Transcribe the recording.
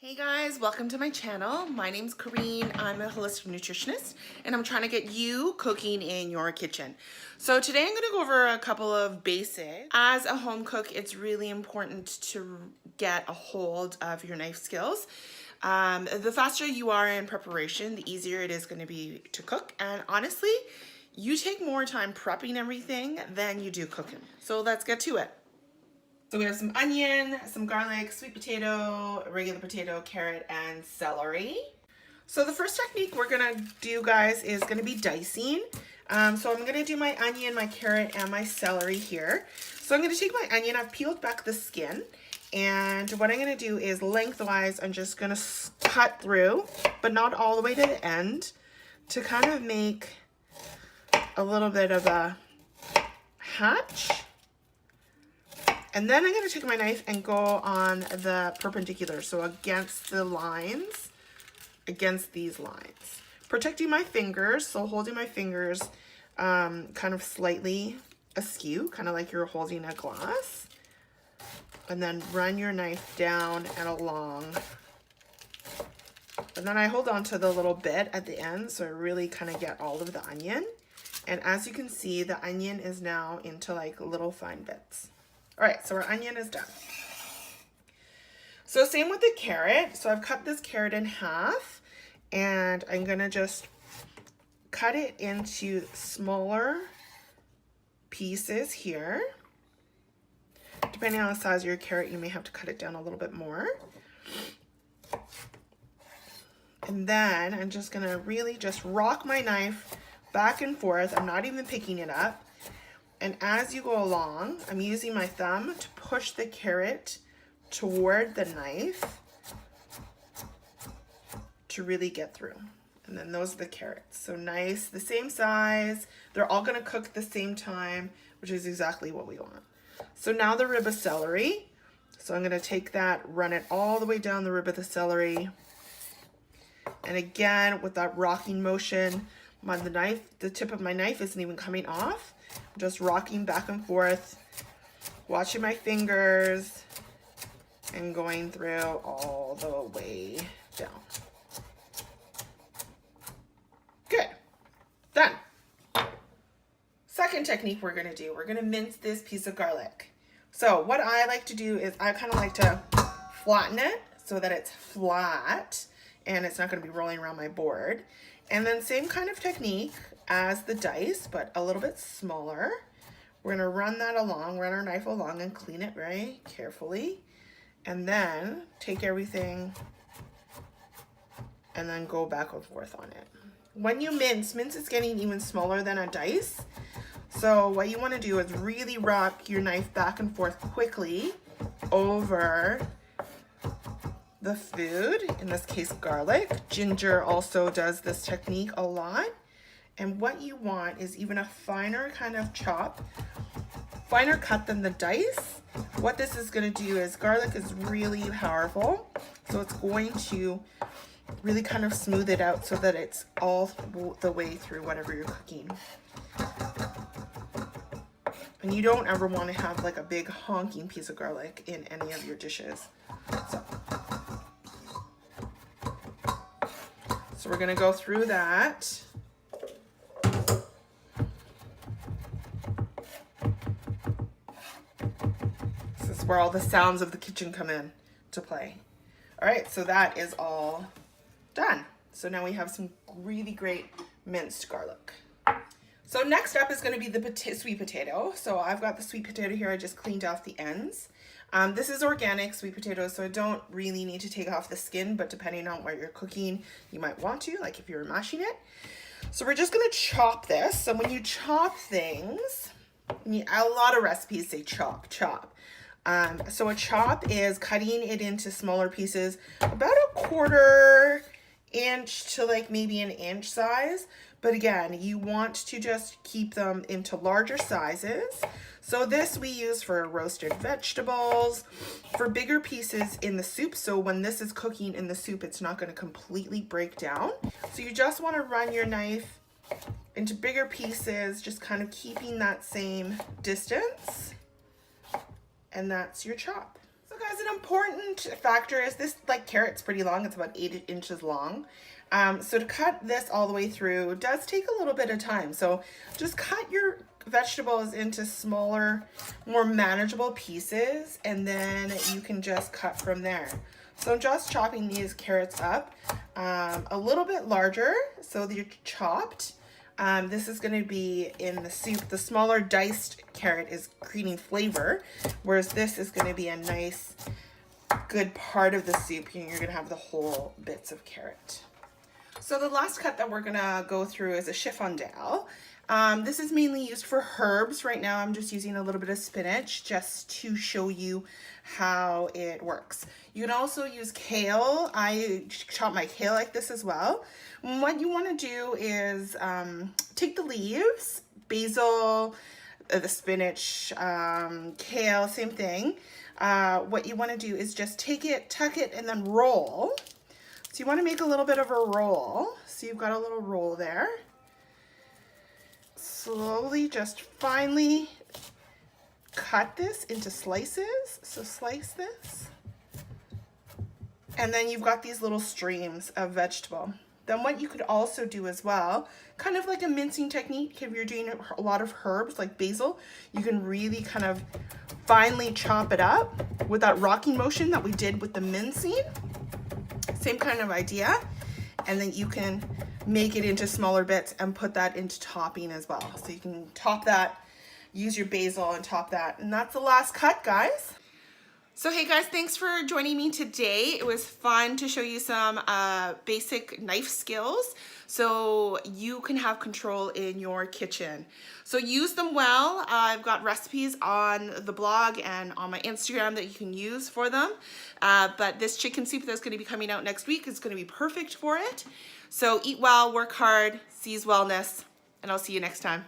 Hey guys, welcome to my channel. My name's Corrine. I'm a holistic nutritionist and I'm trying to get you cooking in your kitchen. So today I'm going to go over a couple of basics. As a home cook, it's really important to get a hold of your knife skills. The faster you are in preparation, the easier it is going to be to cook. And honestly, you take more time prepping everything than you do cooking. So let's get to it. So we have some onion, some garlic, sweet potato, regular potato, carrot, and celery. So the first technique we're gonna do, guys, is gonna be dicing. So I'm gonna do my onion, my carrot, and my celery here. So I'm gonna take my onion, I've peeled back the skin, and what I'm gonna do is lengthwise, I'm just gonna cut through, but not all the way to the end, to kind of make a little bit of a hatch. And then I'm going to take my knife and go on the perpendicular, so against the lines, against these lines. Protecting my fingers, so holding my fingers kind of slightly askew, kind of like you're holding a glass. And then run your knife down and along. And then I hold on to the little bit at the end, so I really kind of get all of the onion. And as you can see, the onion is now into like little fine bits. All right, so our onion is done. So same with the carrot. So I've cut this carrot in half and I'm gonna just cut it into smaller pieces here. Depending on the size of your carrot, you may have to cut it down a little bit more. And then I'm just gonna really just rock my knife back and forth. I'm not even picking it up. And as you go along, I'm using my thumb to push the carrot toward the knife to really get through. And then those are the carrots. So nice, the same size. They're all gonna cook at the same time, which is exactly what we want. So now the rib of celery. So I'm gonna take that, run it all the way down the rib of the celery. And again, with that rocking motion, the tip of my knife isn't even coming off. I'm just rocking back and forth, watching my fingers, and going through all the way down. Good. Done. Second technique we're going to do, we're going to mince this piece of garlic. So what I like to do is I kind of like to flatten it so that it's flat and it's not going to be rolling around my board. And then same kind of technique as the dice, but a little bit smaller. We're gonna run our knife along and clean it very carefully. And then take everything and then go back and forth on it. When you mince is getting even smaller than a dice. So what you wanna do is really rock your knife back and forth quickly over the food, in this case garlic. Ginger also does this technique a lot. And what you want is even a finer kind of chop, finer cut than the dice. What this is going to do is garlic is really powerful, so it's going to really kind of smooth it out so that it's all the way through whatever you're cooking. And you don't ever want to have like a big honking piece of garlic in any of your dishes. So we're going to go through that. This is where all the sounds of the kitchen come in to play. All right, so that is all done. So now we have some really great minced garlic. So next up is going to be the sweet potato. So I've got the sweet potato here. I just cleaned off the ends. This is organic sweet potato, so I don't really need to take off the skin, but depending on what you're cooking, you might want to, like if you're mashing it. So we're just going to chop this. So when you chop things, a lot of recipes say chop. So a chop is cutting it into smaller pieces, about a 1/4 inch to like maybe an inch size. But again, you want to just keep them into larger sizes. So this we use for roasted vegetables, for bigger pieces in the soup. So when this is cooking in the soup, it's not going to completely break down. So you just want to run your knife into bigger pieces, just kind of keeping that same distance. And that's your chop. So guys, an important factor is this, like, carrot's pretty long. It's about 8 inches long. So to cut this all the way through does take a little bit of time. So just cut your vegetables into smaller, more manageable pieces, and then you can just cut from there. So I'm just chopping these carrots up a little bit larger so they're chopped. This is going to be in the soup. The smaller diced carrot is creating flavor, whereas this is going to be a nice, good part of the soup. You're going to have the whole bits of carrot. So the last cut that we're going to go through is a chiffon dal. This is mainly used for herbs. Right now I'm just using a little bit of spinach just to show you how it works. You can also use kale. I chop my kale like this as well. What you want to do is take the leaves, basil, the spinach, kale, same thing. What you want to do is just take it, tuck it, and then roll. So you want to make a little bit of a roll. So you've got a little roll there. Slowly, just finely cut this into slices. So slice this. And then you've got these little streams of vegetable. Then what you could also do as well, kind of like a mincing technique, if you're doing a lot of herbs like basil, you can really kind of finely chop it up with that rocking motion that we did with the mincing. Same kind of idea. And then you can make it into smaller bits and put that into topping as well. So you can top that, use your basil and top that. And that's the last cut, guys. So hey guys, thanks for joining me today. It was fun to show you some basic knife skills so you can have control in your kitchen. So use them well. I've got recipes on the blog and on my Instagram that you can use for them. But this chicken soup that's going to be coming out next week is going to be perfect for it. So eat well, work hard, seize wellness, and I'll see you next time.